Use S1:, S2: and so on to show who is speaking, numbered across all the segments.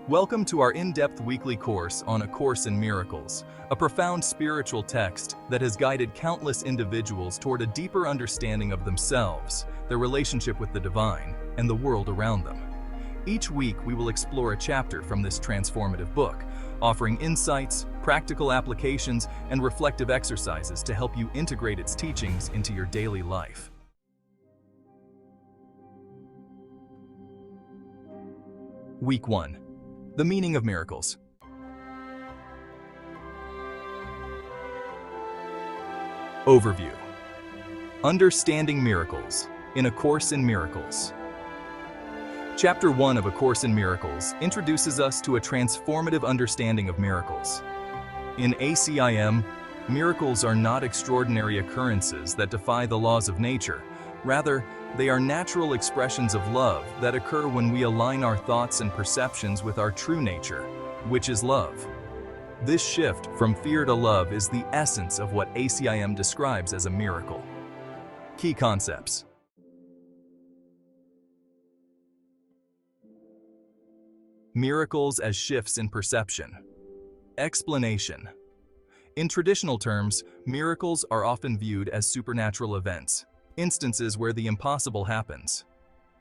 S1: Welcome to our in-depth weekly course on A Course in Miracles, a profound spiritual text that has guided countless individuals toward a deeper understanding of themselves, their relationship with the divine, and the world around them. Each week, we will explore a chapter from this transformative book, offering insights, practical applications, and reflective exercises to help you integrate its teachings into your daily life. Week 1. The meaning of miracles. Overview. Understanding miracles in A Course in Miracles. Chapter 1 of A Course in Miracles introduces us to a transformative understanding of miracles. In ACIM, miracles are not extraordinary occurrences that defy the laws of nature. Rather, they are natural expressions of love that occur when we align our thoughts and perceptions with our true nature, which is love. This shift from fear to love is the essence of what ACIM describes as a miracle. Key concepts. Miracles as shifts in perception. Explanation. In traditional terms, miracles are often viewed as supernatural events, instances where the impossible happens.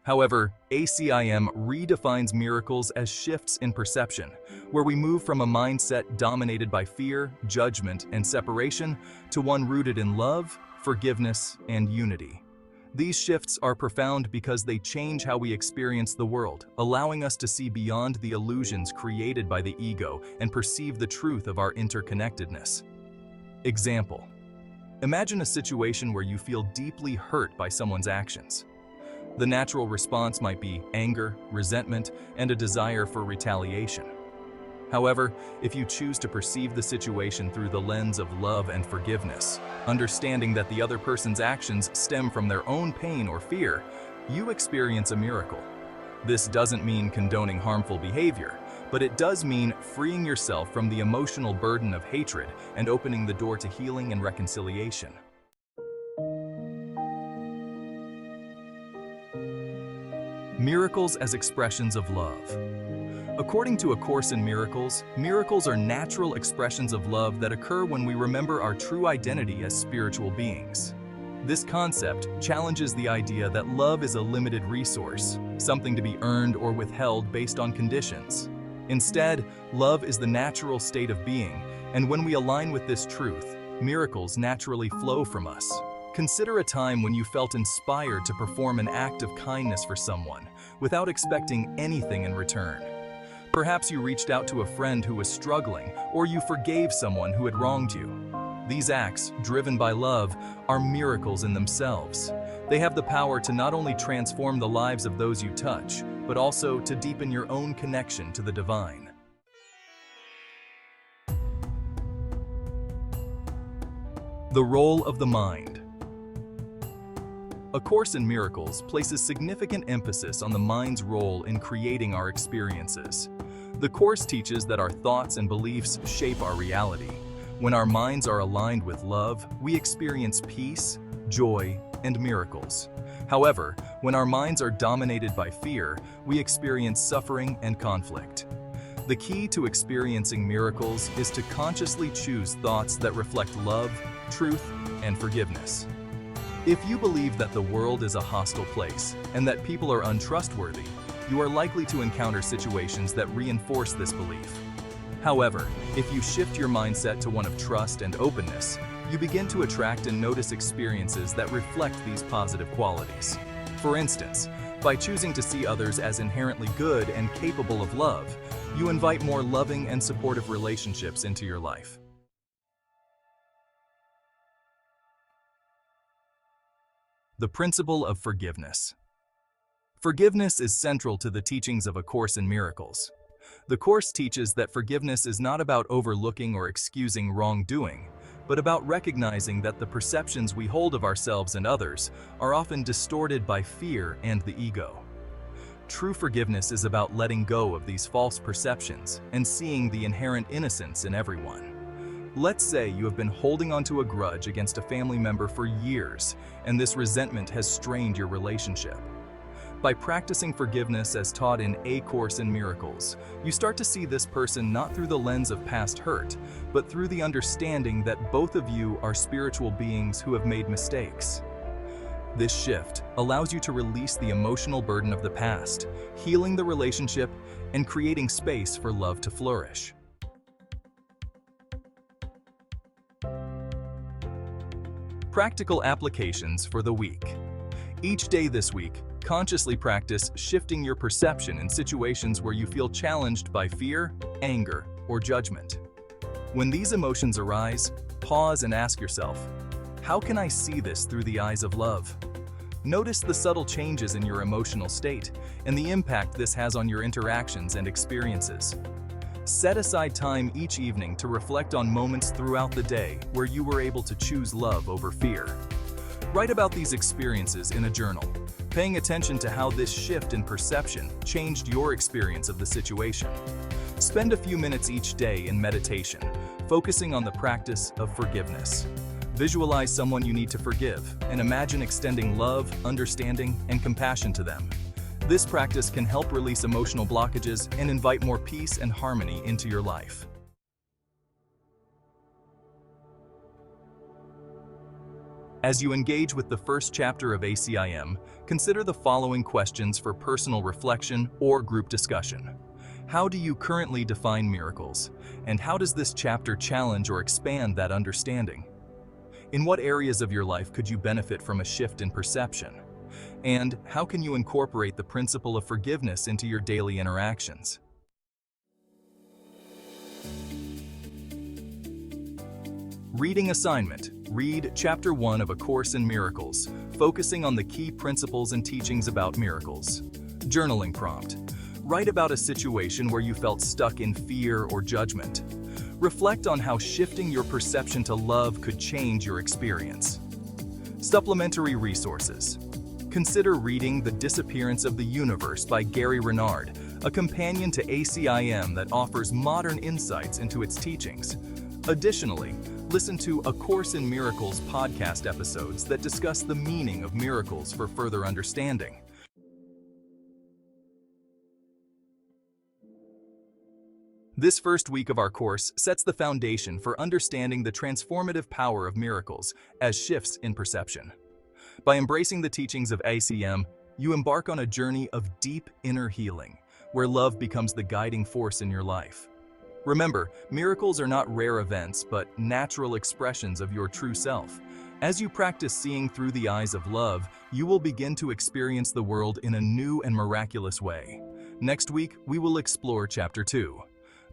S1: However, ACIM redefines miracles as shifts in perception, where we move from a mindset dominated by fear, judgment, and separation to one rooted in love, forgiveness, and unity. These shifts are profound because they change how we experience the world, allowing us to see beyond the illusions created by the ego and perceive the truth of our interconnectedness. Example. Imagine a situation where you feel deeply hurt by someone's actions. The natural response might be anger, resentment, and a desire for retaliation. However, if you choose to perceive the situation through the lens of love and forgiveness, understanding that the other person's actions stem from their own pain or fear, you experience a miracle. This doesn't mean condoning harmful behavior, but it does mean freeing yourself from the emotional burden of hatred and opening the door to healing and reconciliation. Miracles as expressions of love. According to A Course in Miracles, miracles are natural expressions of love that occur when we remember our true identity as spiritual beings. This concept challenges the idea that love is a limited resource, something to be earned or withheld based on conditions. Instead, love is the natural state of being, and when we align with this truth, miracles naturally flow from us. Consider a time when you felt inspired to perform an act of kindness for someone, without expecting anything in return. Perhaps you reached out to a friend who was struggling, or you forgave someone who had wronged you. These acts, driven by love, are miracles in themselves. They have the power to not only transform the lives of those you touch, but also to deepen your own connection to the divine. The role of the mind. A Course in Miracles places significant emphasis on the mind's role in creating our experiences. The Course teaches that our thoughts and beliefs shape our reality. When our minds are aligned with love, we experience peace, joy, and miracles. However, when our minds are dominated by fear, we experience suffering and conflict. The key to experiencing miracles is to consciously choose thoughts that reflect love, truth, and forgiveness. If you believe that the world is a hostile place and that people are untrustworthy, you are likely to encounter situations that reinforce this belief. However, if you shift your mindset to one of trust and openness, you begin to attract and notice experiences that reflect these positive qualities. For instance, by choosing to see others as inherently good and capable of love, you invite more loving and supportive relationships into your life. The principle of forgiveness. Forgiveness is central to the teachings of A Course in Miracles. The Course teaches that forgiveness is not about overlooking or excusing wrongdoing, but about recognizing that the perceptions we hold of ourselves and others are often distorted by fear and the ego. True forgiveness is about letting go of these false perceptions and seeing the inherent innocence in everyone. Let's say you have been holding onto a grudge against a family member for years, and this resentment has strained your relationship. By practicing forgiveness as taught in A Course in Miracles, you start to see this person not through the lens of past hurt, but through the understanding that both of you are spiritual beings who have made mistakes. This shift allows you to release the emotional burden of the past, healing the relationship and creating space for love to flourish. Practical applications for the week. Each day this week, consciously practice shifting your perception in situations where you feel challenged by fear, anger, or judgment. When these emotions arise, pause and ask yourself, how can I see this through the eyes of love? Notice the subtle changes in your emotional state and the impact this has on your interactions and experiences. Set aside time each evening to reflect on moments throughout the day where you were able to choose love over fear. Write about these experiences in a journal, paying attention to how this shift in perception changed your experience of the situation. Spend a few minutes each day in meditation, focusing on the practice of forgiveness. Visualize someone you need to forgive and imagine extending love, understanding, and compassion to them. This practice can help release emotional blockages and invite more peace and harmony into your life. As you engage with the first chapter of ACIM, consider the following questions for personal reflection or group discussion. How do you currently define miracles? And how does this chapter challenge or expand that understanding? In what areas of your life could you benefit from a shift in perception? And how can you incorporate the principle of forgiveness into your daily interactions? Reading assignment. Read Chapter 1 of A Course in Miracles, focusing on the key principles and teachings about miracles. Journaling prompt. Write about a situation where you felt stuck in fear or judgment. Reflect on how shifting your perception to love could change your experience. Supplementary resources. Consider reading The Disappearance of the Universe by Gary Renard, a companion to ACIM that offers modern insights into its teachings. Additionally, listen to A Course in Miracles podcast episodes that discuss the meaning of miracles for further understanding. This first week of our course sets the foundation for understanding the transformative power of miracles as shifts in perception. By embracing the teachings of ACIM, you embark on a journey of deep inner healing, where love becomes the guiding force in your life. Remember, miracles are not rare events, but natural expressions of your true self. As you practice seeing through the eyes of love, you will begin to experience the world in a new and miraculous way. Next week, we will explore Chapter 2.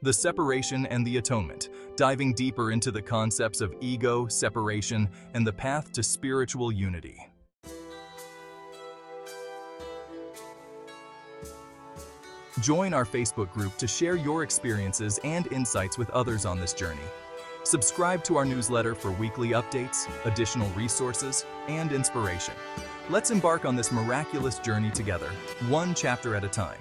S1: The Separation and the Atonement, diving deeper into the concepts of ego, separation, and the path to spiritual unity. Join our Facebook group to share your experiences and insights with others on this journey. Subscribe to our newsletter for weekly updates, additional resources, and inspiration. Let's embark on this miraculous journey together, one chapter at a time.